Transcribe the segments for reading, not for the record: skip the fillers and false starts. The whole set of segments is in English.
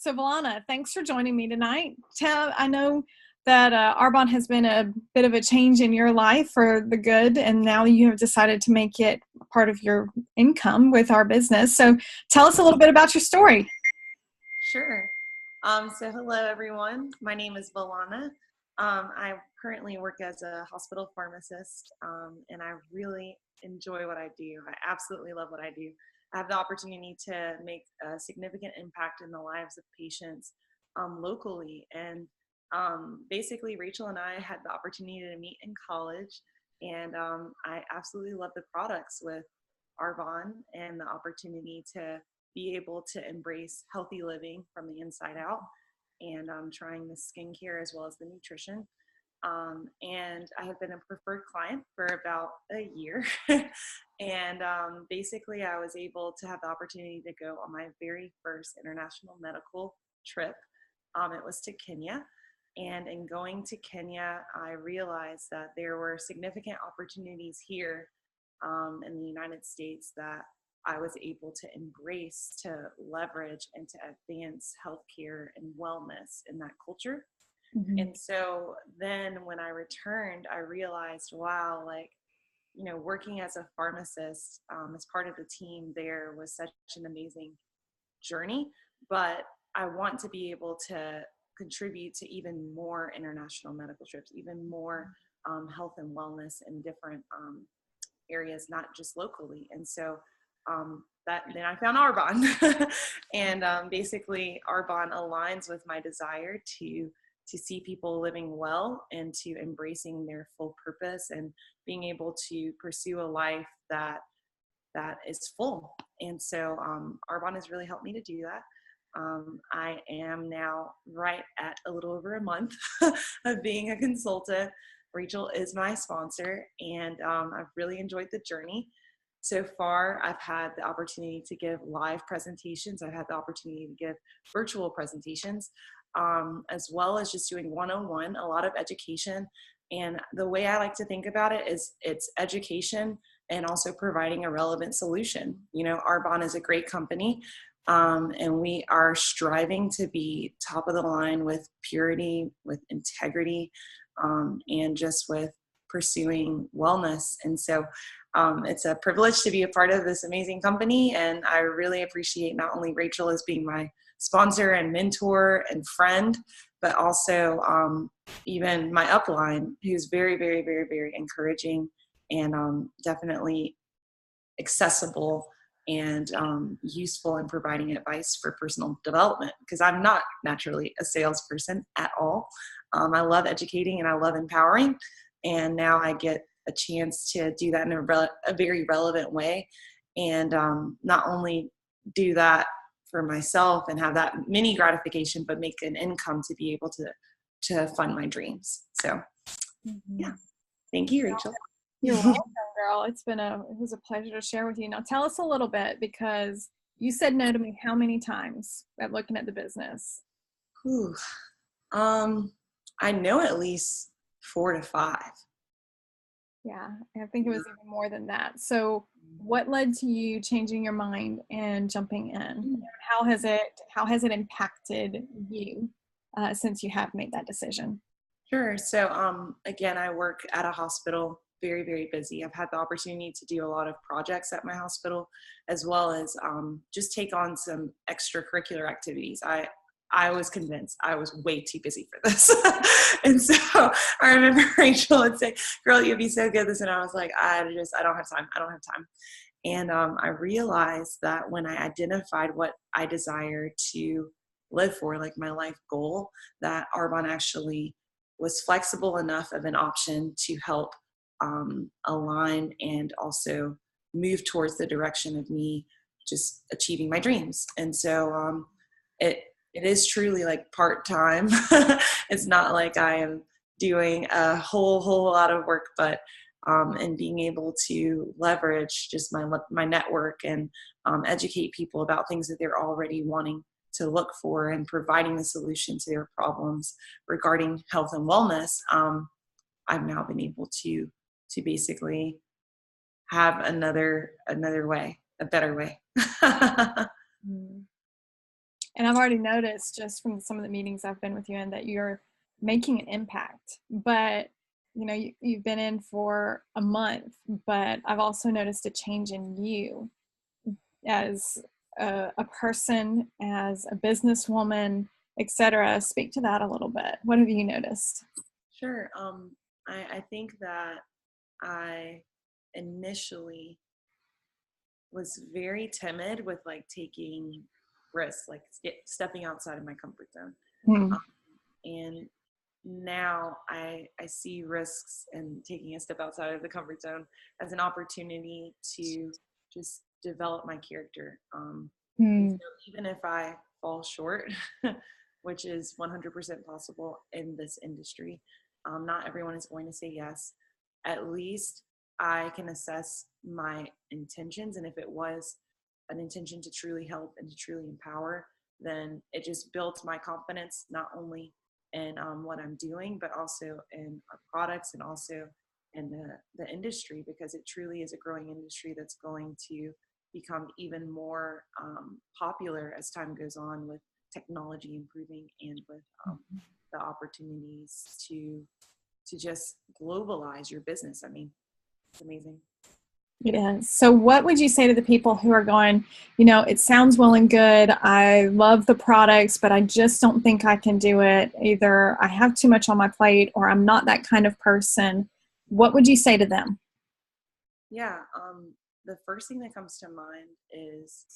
So, Valana, thanks for joining me tonight. I know that Arbonne has been a bit of a change in your life for the good, and now you have decided to make it part of your income with our business. So, tell us a little bit about your story. Sure. So hello everyone. My name is Valana. I currently work as a hospital pharmacist, and I really enjoy what I do. I absolutely love what I do. I have the opportunity to make a significant impact in the lives of patients locally. And basically, Rachel and I had the opportunity to meet in college, and I absolutely love the products with Arbonne and the opportunity to be able to embrace healthy living from the inside out, and trying the skincare as well as the nutrition. And I have been a preferred client for about a year. And basically, I was able to have the opportunity to go on my very first international medical trip. It was to Kenya. And in going to Kenya, I realized that there were significant opportunities here in the United States that I was able to embrace, to leverage, and to advance healthcare and wellness in that culture. Mm-hmm. And so then when I returned, I realized, wow, like, working as a pharmacist as part of the team there was such an amazing journey. But I want to be able to contribute to even more international medical trips, even more health and wellness in different areas, not just locally. And so that then I found Arbonne, and basically Arbonne aligns with my desire to see people living well and to embracing their full purpose and being able to pursue a life that is full. And so Arbonne has really helped me to do that. I am now right at a little over a month of being a consultant. Rachel is my sponsor, and I've really enjoyed the journey. So far, I've had the opportunity to give live presentations. I've had the opportunity to give virtual presentations, as well as just doing one-on-one, a lot of education. And the way I like to think about it is it's education and also providing a relevant solution. Arbonne is a great company, and we are striving to be top of the line with purity, with integrity, and just with pursuing wellness. And so it's a privilege to be a part of this amazing company. And I really appreciate not only Rachel as being my sponsor and mentor and friend, but also even my upline, who's very, very, very, very encouraging and definitely accessible and useful in providing advice for personal development, because I'm not naturally a salesperson at all. I love educating and I love empowering, and now I get a chance to do that in a very relevant way, and not only do that for myself and have that mini gratification, but make an income to be able to fund my dreams. So yeah, thank you, Rachel. You're welcome, girl. It was a pleasure to share with you. Now tell us a little bit, because you said no to me how many times at looking at the business? Whew. I know at least 4 to 5. Yeah, I think it was even more than that. So what led to you changing your mind and jumping in? How has it impacted you since you have made that decision? Sure. So again, I work at a hospital, very, very busy. I've had the opportunity to do a lot of projects at my hospital, as well as just take on some extracurricular activities. I was convinced I was way too busy for this. And so I remember Rachel would say, girl, you'd be so good at this. And I was like, I don't have time. I don't have time. And I realized that when I identified what I desire to live for, like my life goal, that Arbonne actually was flexible enough of an option to help align and also move towards the direction of me just achieving my dreams. And so it is truly like part-time. It's not like I am doing a whole lot of work, but and being able to leverage just my network and educate people about things that they're already wanting to look for and providing the solution to their problems regarding health and wellness. I've now been able to basically have another way, a better way. And I've already noticed just from some of the meetings I've been with you in that you're making an impact. But you've been in for a month, but I've also noticed a change in you as a person, as a businesswoman, etc. Speak to that a little bit. What have you noticed? Sure. I think that I initially was very timid with like taking risks, like stepping outside of my comfort zone. Hmm. Um, and now I see risks and taking a step outside of the comfort zone as an opportunity to just develop my character. And Hmm. so even if I fall short, which is 100% possible in this industry, not everyone is going to say yes. At least I can assess my intentions. And if it was an intention to truly help and to truly empower, then it just built my confidence, not only in what I'm doing, but also in our products and also in the industry, because it truly is a growing industry that's going to become even more popular as time goes on, with technology improving and with the opportunities to just globalize your business. I mean, it's amazing. It is. So, what would you say to the people who are going, it sounds well and good. I love the products, but I just don't think I can do it. Either I have too much on my plate or I'm not that kind of person. What would you say to them? Yeah, the first thing that comes to mind is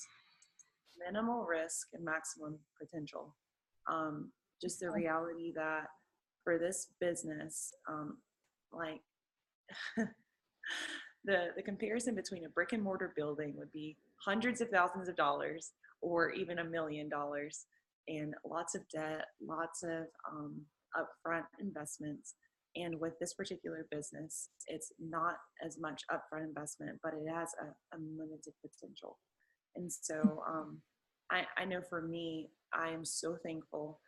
minimal risk and maximum potential. Just the reality that for this business, like the comparison between a brick and mortar building would be hundreds of thousands of dollars or even $1 million, and lots of debt, lots of upfront investments. And with this particular business, it's not as much upfront investment, but it has a limited potential. And so I know for me, I am so thankful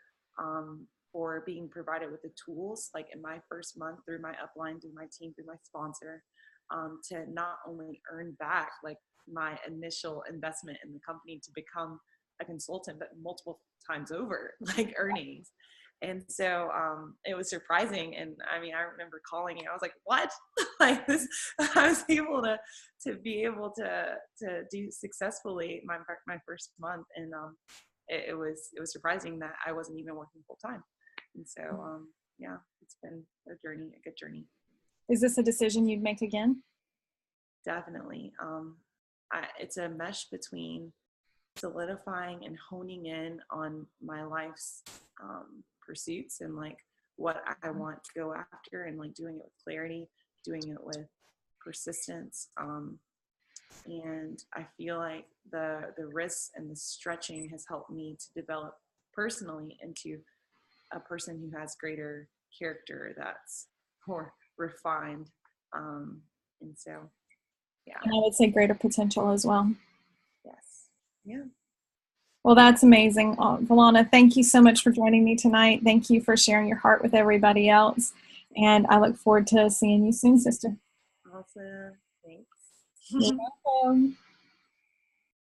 for being provided with the tools, like in my first month, through my upline, through my team, through my sponsor, to not only earn back like my initial investment in the company to become a consultant, but multiple times over, like earnings. And so it was surprising. And I mean, I remember calling and I was like, what? Like this, I was able to be able to do successfully my first month. And it was surprising that I wasn't even working full time. And so, yeah, it's been a journey, a good journey. Is this a decision you'd make again? Definitely. It's a mesh between solidifying and honing in on my life's pursuits and like what I want to go after, and like doing it with clarity, doing it with persistence. And I feel like the risks and the stretching has helped me to develop personally into a person who has greater character, that's more refined. And so, yeah, And I would say greater potential as well. yes, yeah. Well, that's amazing. Valana, thank you so much for joining me tonight. Thank you for sharing your heart with everybody else. And I look forward to seeing you soon, sister. Awesome. Thanks. You're welcome.